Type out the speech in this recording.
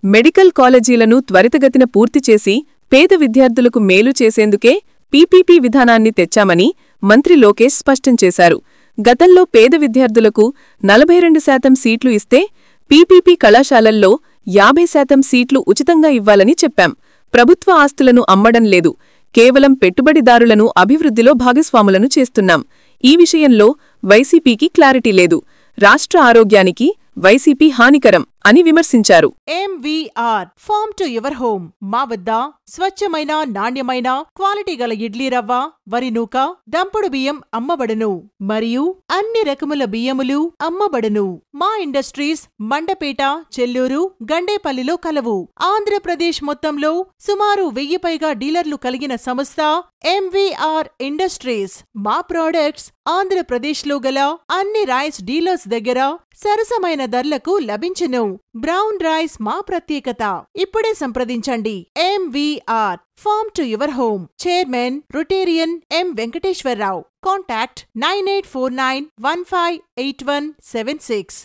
Medical కాలేజీలను త్వరితగతిన పూర్తిచేసి పేద విద్యార్థులకు మేలు చేసేందుకే పీపీపీ విధానాన్ని తెచ్చామని మంత్రి లోకేష్ స్పష్టం చేశారు. గతంలో పేద విద్యార్థులకు 42% సీట్లు ఇస్తే పీపీపీ కళాశాలల్లో 50% సీట్లు ఉచితంగా ఇవ్వాలని చెప్పాం. ప్రభుత్వ ఆస్తులను అమ్మడం లేదు, కేవలం పెట్టుబడిదారులను అభివృద్ధిలో భాగస్వాములను చేస్తున్నాం. ఈ విషయంలో వైసీపీకి క్లారిటీ లేదు. రాష్ట్ర ఆరోగ్యానికి వైసీపీ హానికరం అని విమర్శించారు. MVR farm to your home. మా వద్ద స్వచ్ఛమైన, నాణ్యమైన, క్వాలిటీ గల ఇడ్లీ రవ్వ, వరి నూక, దంపుడు బియ్యం అమ్మబడును మరియు అన్ని రకముల బియ్యములు అమ్మబడును. మా ఇండస్ట్రీస్ మండపేట, చెల్లూరు, గండేపల్లిలో కలవు. ఆంధ్రప్రదేశ్ మొత్తంలో సుమారు 1000 పైగా డీలర్లు కలిగిన సంస్థ MVR ఇండస్ట్రీస్. మా ప్రొడక్ట్స్ ఆంధ్రప్రదేశ్లో గల అన్ని రైస్ డీలర్స్ దగ్గర సరసమైన ధరలకు లభించును. బ్రౌన్ రైస్ మా ప్రత్యేకత. ఇప్పుడే సంప్రదించండి. MVR farm to your home. Chairman Rotarian M. Venkateswararao. Contact 9849158176.